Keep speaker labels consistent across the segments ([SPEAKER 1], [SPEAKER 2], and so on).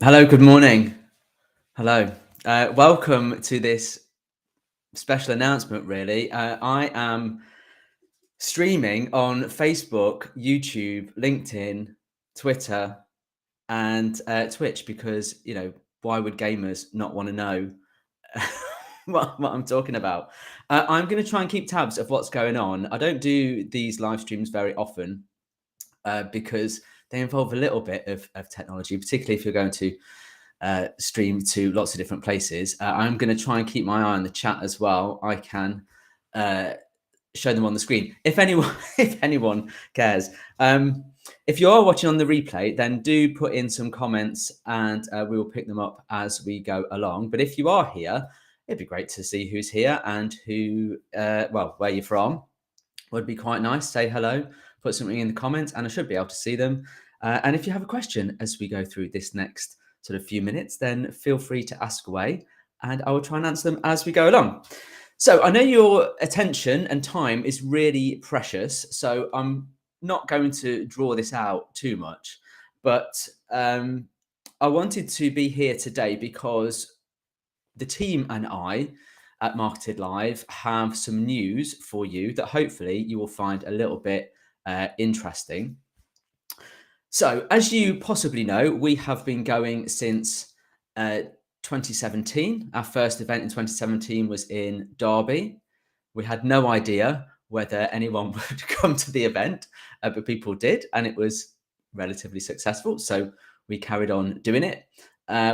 [SPEAKER 1] Hello, good morning. Hello. Welcome to this special announcement, really. I am streaming on Facebook, YouTube, LinkedIn, Twitter, and Twitch because, why would gamers not want to know what I'm talking about? I'm going to try and keep tabs of what's going on. I don't do these live streams very often because they involve a little bit of technology, particularly if you're going to stream to lots of different places. I'm going to try and keep my eye on the chat as well. I can uh, show them on the screen if anyone if anyone cares. If you are watching on the replay, then do put in some comments and we will pick them up as we go along. But if you are here, it'd be great to see who's here and who, where you're from. Would be quite nice. Say hello, put something in the comments, and I should be able to see them. And if you have a question as we go through this next sort of few minutes, then feel free to ask away, and I will try and answer them as we go along. So I know your attention and time is really precious, so I'm not going to draw this out too much, but I wanted to be here today because the team and I at MarketEd.Live have some news for you that hopefully you will find a little bit interesting. So, as you possibly know, we have been going since 2017. Our first event in 2017 was in Derby. We had no idea whether anyone would come to the event, but people did, and it was relatively successful. So, we carried on doing it.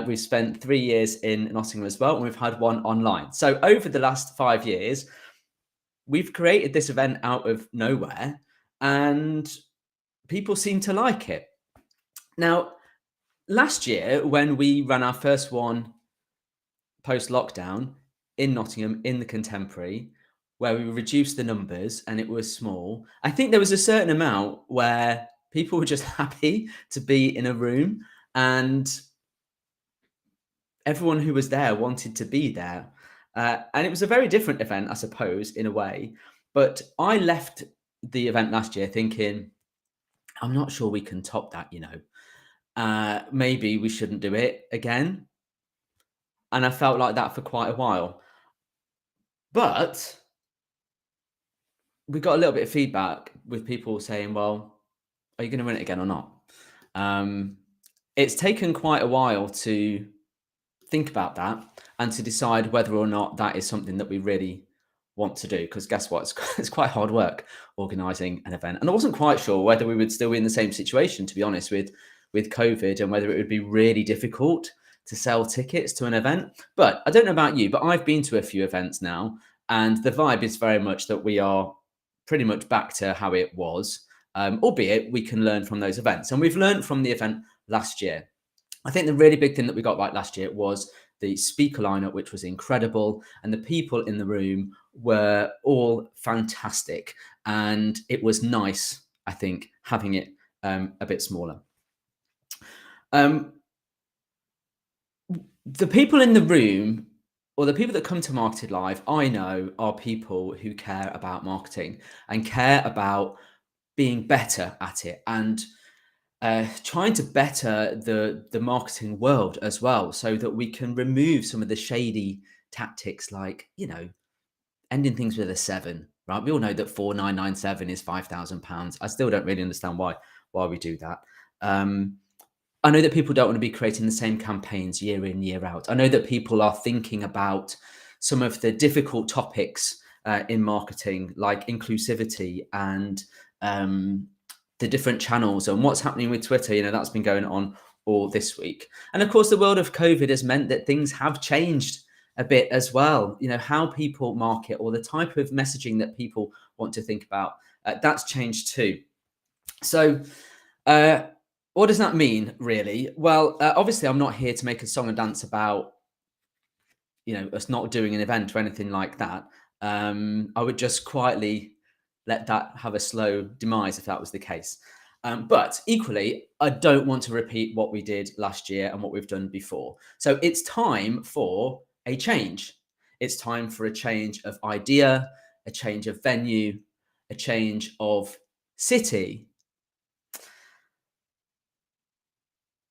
[SPEAKER 1] We've spent 3 years in Nottingham as well, and we've had one online. So, over the last 5 years, we've created this event out of nowhere, and people seem to like it. Now, last year, when we ran our first one post lockdown in Nottingham in the Contemporary, where we reduced the numbers and it was small, I think there was a certain amount where people were just happy to be in a room and everyone who was there wanted to be there. And it was a very different event, I suppose, in a way. But I left the event last year thinking, I'm not sure we can top that. Maybe we shouldn't do it again. And I felt like that for quite a while. But we got a little bit of feedback with people saying, well, are you going to run it again or not? It's taken quite a while to think about that and to decide whether or not that is something that we really want to do. Because guess what? It's quite hard work organizing an event. And I wasn't quite sure whether we would still be in the same situation, to be honest, with COVID, and whether it would be really difficult to sell tickets to an event. But I don't know about you, but I've been to a few events now, and the vibe is very much that we are pretty much back to how it was, albeit we can learn from those events. And we've learned from the event last year. I think the really big thing that we got right last year was the speaker lineup, which was incredible, and the people in the room were all fantastic. And it was nice, I think, having it a bit smaller. The people in the room, or the people that come to MarketEd.Live, I know are people who care about marketing and care about being better at it and trying to better the marketing world as well, so that we can remove some of the shady tactics, like ending things with a 7. Right? We all know that 4997 is £5,000. I still don't really understand why we do that. I know that people don't want to be creating the same campaigns year in, year out. I know that people are thinking about some of the difficult topics in marketing, like inclusivity and the different channels and what's happening with Twitter. That's been going on all this week. And of course, the world of COVID has meant that things have changed a bit as well. How people market or the type of messaging that people want to think about, that's changed too. So, what does that mean, really? Well, obviously, I'm not here to make a song and dance about, us not doing an event or anything like that. I would just quietly let that have a slow demise if that was the case. But equally, I don't want to repeat what we did last year and what we've done before. So it's time for a change. It's time for a change of idea, a change of venue, a change of city.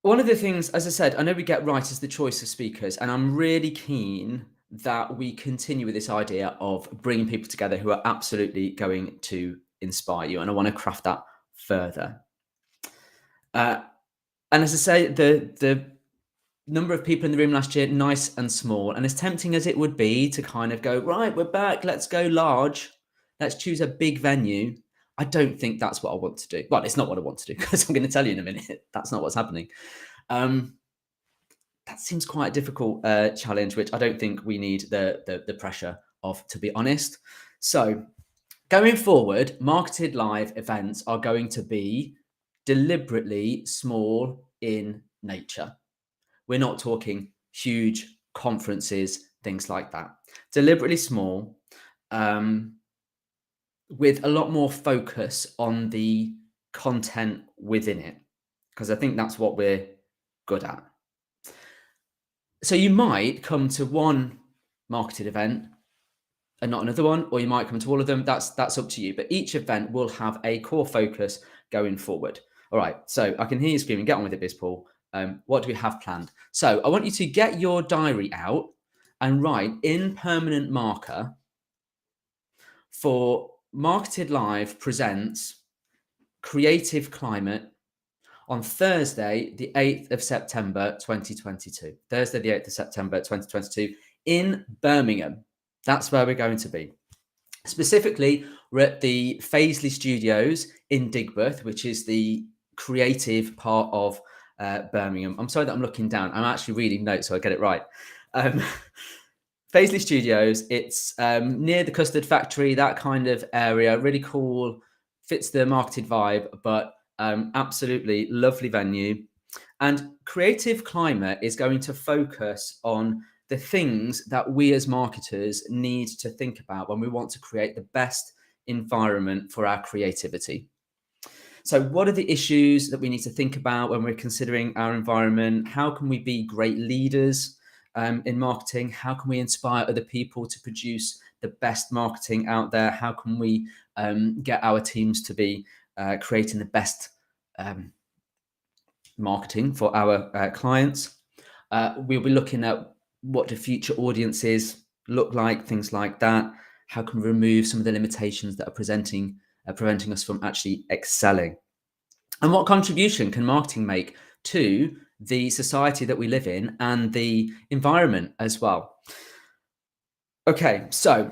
[SPEAKER 1] One of the things, as I said, I know we get right as the choice of speakers, and I'm really keen that we continue with this idea of bringing people together who are absolutely going to inspire you. And I want to craft that further. And as I say, the number of people in the room last year, nice and small. And as tempting as it would be to kind of go, right, we're back, let's go large, let's choose a big venue. I don't think that's what I want to do. Well, it's not what I want to do, because I'm going to tell you in a minute, that's not what's happening. That seems quite a difficult challenge, which I don't think we need the pressure of, to be honest. So going forward, MarketEd.Live events are going to be deliberately small in nature. We're not talking huge conferences, things like that. Deliberately small, with a lot more focus on the content within it, because I think that's what we're good at. So you might come to one marketed event and not another one, or you might come to all of them. That's up to you. But each event will have a core focus going forward. All right. So I can hear you screaming. Get on with it, Biz Paul. What do we have planned? So I want you to get your diary out and write in permanent marker for MarketEd.Live presents Creative Climate on Thursday, the 8th of September, 2022. Thursday, the 8th of September, 2022 in Birmingham. That's where we're going to be. Specifically, we're at the Faisley Studios in Digbeth, which is the creative part of Birmingham. I'm sorry that I'm looking down. I'm actually reading notes so I get it right. Faisley Studios, it's near the Custard Factory, that kind of area. Really cool, fits the marketed vibe, but absolutely lovely venue. And Creative Climate is going to focus on the things that we as marketers need to think about when we want to create the best environment for our creativity. So what are the issues that we need to think about when we're considering our environment? How can we be great leaders in marketing? How can we inspire other people to produce the best marketing out there? How can we get our teams to be creating the best marketing for our clients? We'll be looking at what do future audiences look like, things like that. How can we remove some of the limitations that are preventing us from actually excelling? And what contribution can marketing make to the society that we live in and the environment as well? Okay, so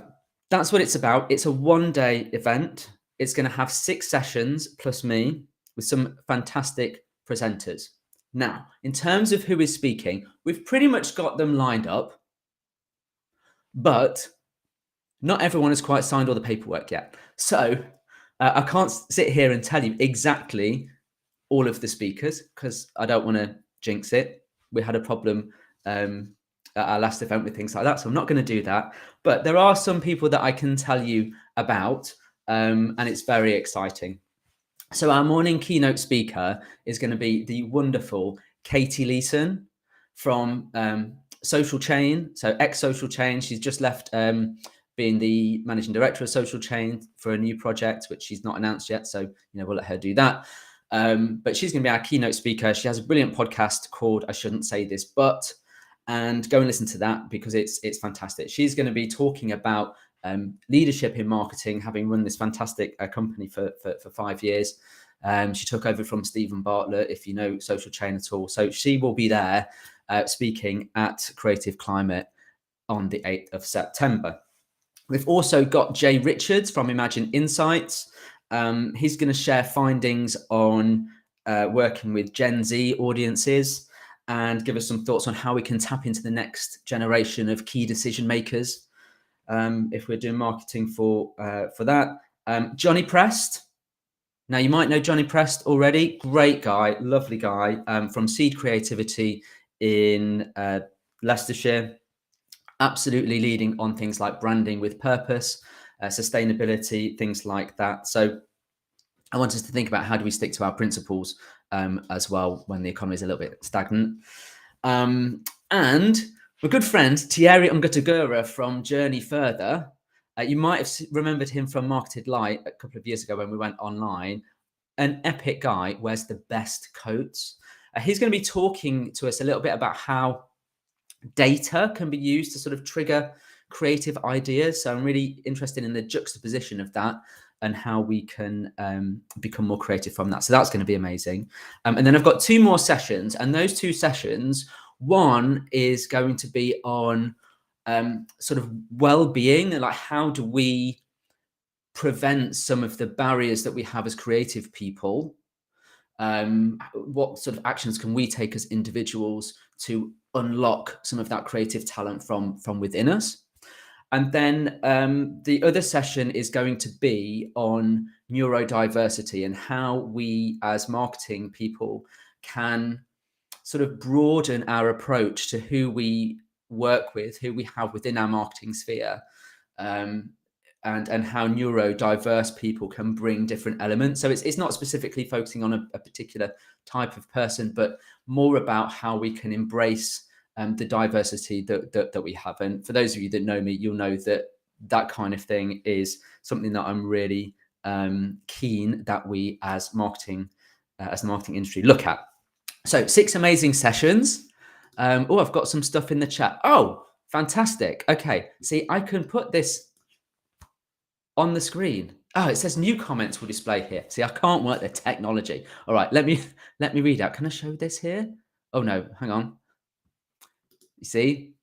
[SPEAKER 1] that's what it's about. It's a one-day event. It's going to have 6 sessions plus me with some fantastic presenters. Now, in terms of who is speaking, we've pretty much got them lined up, but not everyone has quite signed all the paperwork yet. So I can't sit here and tell you exactly all of the speakers because I don't want to jinx it. We had a problem at our last event with things like that, so I'm not going to do that. But there are some people that I can tell you about, and it's very exciting. So our morning keynote speaker is going to be the wonderful Katie Leeson from Social Chain. So ex-Social Chain. She's just left being the managing director of Social Chain for a new project, which she's not announced yet. So, we'll let her do that. But she's going to be our keynote speaker. She has a brilliant podcast called I Shouldn't Say This, But, and go and listen to that because it's fantastic. She's going to be talking about leadership in marketing, having run this fantastic company for 5 years. She took over from Stephen Bartlett, if you know Social Chain at all. So she will be there speaking at Creative Climate on the 8th of September. We've also got Jay Richards from Imagine Insights. He's going to share findings on working with Gen Z audiences and give us some thoughts on how we can tap into the next generation of key decision makers if we're doing marketing for that. Johnny Prest. Now, you might know Johnny Prest already. Great guy, lovely guy from Seed Creativity in Leicestershire. Absolutely leading on things like branding with purpose, sustainability, things like that. So I want us to think about how do we stick to our principles as well when the economy is a little bit stagnant. And my good friend, Thierry Ungatagura from Journey Further, you might have remembered him from MarketEd.Live a couple of years ago when we went online. An epic guy, wears the best coats. He's going to be talking to us a little bit about how data can be used to sort of trigger creative ideas. So I'm really interested in the juxtaposition of that and how we can become more creative from that. So that's going to be amazing. And then I've got 2 more sessions, and those 2 sessions, one is going to be on sort of well-being, and like how do we prevent some of the barriers that we have as creative people. What sort of actions can we take as individuals to unlock some of that creative talent from within us? And then the other session is going to be on neurodiversity and how we as marketing people can sort of broaden our approach to who we work with, who we have within our marketing sphere, um, and how neurodiverse people can bring different elements. So it's not specifically focusing on a particular type of person, but more about how we can embrace the diversity that we have. And for those of you that know me, you'll know that that kind of thing is something that I'm really keen that we as marketing, as the marketing industry, look at. So 6 amazing sessions. Oh, I've got some stuff in the chat. Oh, fantastic. Okay, see, I can put this on the screen. Oh, it says new comments will display here. See, I can't work the technology. All right, let me read out. Can I show this here? Oh no, hang on. You see?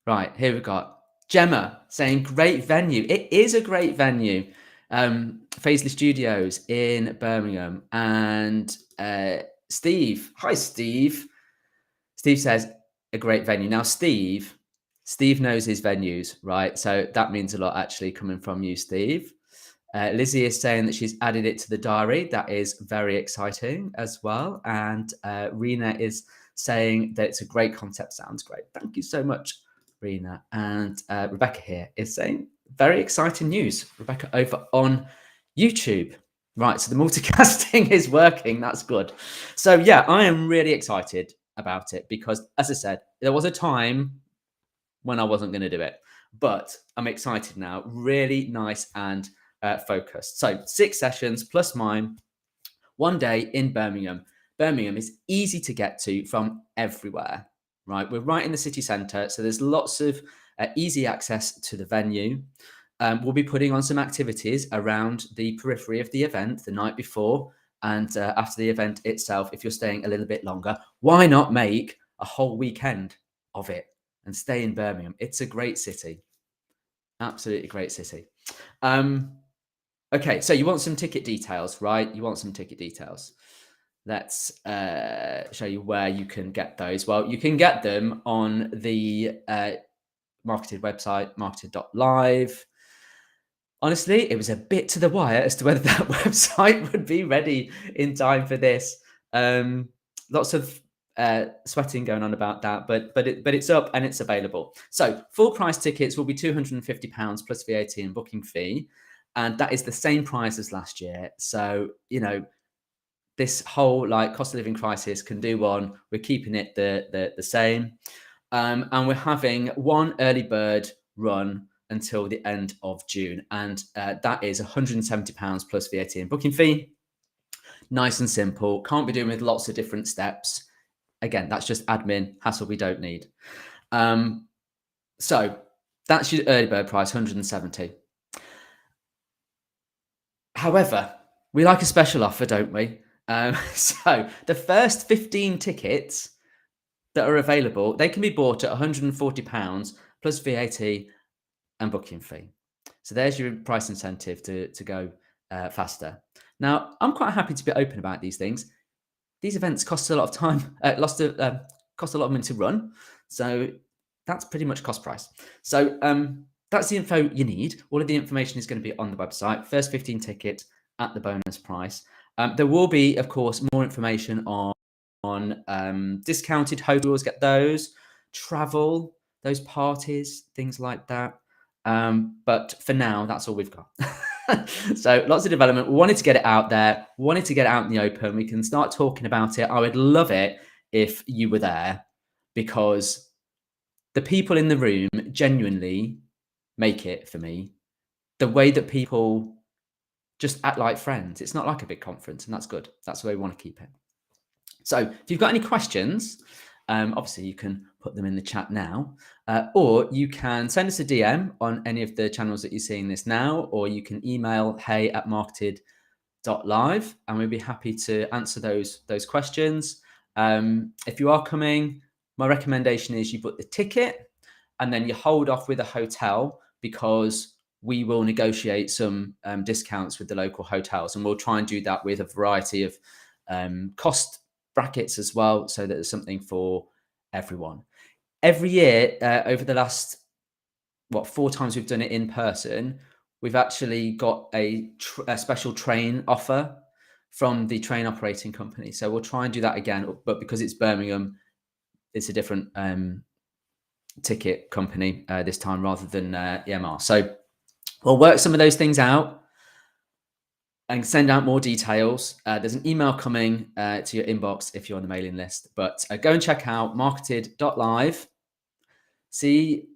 [SPEAKER 1] Right, here we've got Gemma saying great venue. It is a great venue. Faisley Studios in Birmingham. And Steve. Hi, Steve. Steve says a great venue. Now, Steve knows his venues, right? So that means a lot actually coming from you, Steve. Lizzie is saying that she's added it to the diary. That is very exciting as well. And Rena is saying that it's a great concept. Sounds great. Thank you so much, Rena. And Rebecca here is saying very exciting news. Rebecca over on YouTube. Right, so the multicasting is working. That's good. So yeah, I am really excited about it because, as I said, there was a time when I wasn't going to do it, but I'm excited now. Really nice and focused. So 6 sessions plus mine, 1 day in Birmingham. Birmingham is easy to get to from everywhere, right? We're right in the city centre, so there's lots of easy access to the venue. We'll be putting on some activities around the periphery of the event the night before and after the event itself. If you're staying a little bit longer, why not make a whole weekend of it and stay in Birmingham? It's a great city. Absolutely great city. Okay, so you want some ticket details, right? You want some ticket details. Let's show you where you can get those. Well, you can get them on the Marketed website, MarketEd.Live. Honestly, it was a bit to the wire as to whether that website would be ready in time for this. Lots of sweating going on about that, but it's up and it's available. So full price tickets will be £250 plus VAT and booking fee, and that is the same price as last year. So you know, this whole like cost of living crisis can do one. We're keeping it the same, and we're having one early bird run until the end of June, and that is £170 plus VAT and booking fee. Nice and simple. Can't be doing with lots of different steps. Again, that's just admin hassle we don't need. So that's your early bird price, 170. However, we like a special offer, don't we? So the first 15 tickets that are available, they can be bought at £140 plus VAT and booking fee. So there's your price incentive to go faster. Now, I'm quite happy to be open about these things. These events cost a lot of time, cost a lot of money to run. So that's pretty much cost price. So that's the info you need. All of the information is going to be on the website. First 15 tickets at the bonus price. There will be, of course, more information on discounted hotels, get those, travel, those parties, things like that. But for now, that's all we've got. So lots of development. We wanted to get it out there, wanted to get it out in the open. We can start talking about it. I would love it if you were there, because the people in the room genuinely make it for me. The way that people just act like friends. It's not like a big conference, and that's good. That's the way we want to keep it. So if you've got any questions, obviously you can put them in the chat now, or you can send us a DM on any of the channels that you're seeing this now, or you can email hey@marketed.live, and we'd be happy to answer those questions. If you are coming, my recommendation is you book the ticket and then you hold off with a hotel, because we will negotiate some discounts with the local hotels, and we'll try and do that with a variety of cost brackets as well, so that there's something for everyone. Every year, over the last 4 times we've done it in person, we've actually got a special train offer from the train operating company. So we'll try and do that again, but because it's Birmingham, it's a different ticket company this time rather than EMR. So we'll work some of those things out and send out more details. There's an email coming to your inbox if you're on the mailing list, but go and check out MarketEd.Live. See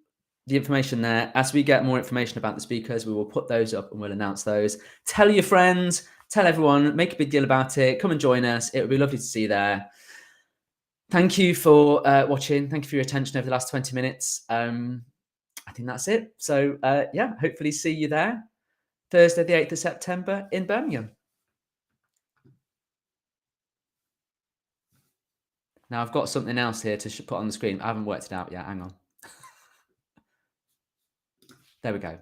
[SPEAKER 1] the information there. As we get more information about the speakers, we will put those up and we'll announce those. Tell your friends, tell everyone, make a big deal about it. Come and join us. It would be lovely to see you there. Thank you for watching. Thank you for your attention over the last 20 minutes. I think that's it. So yeah, hopefully see you there Thursday, the 8th of September in Birmingham. Now I've got something else here to put on the screen. I haven't worked it out yet. Hang on. There we go.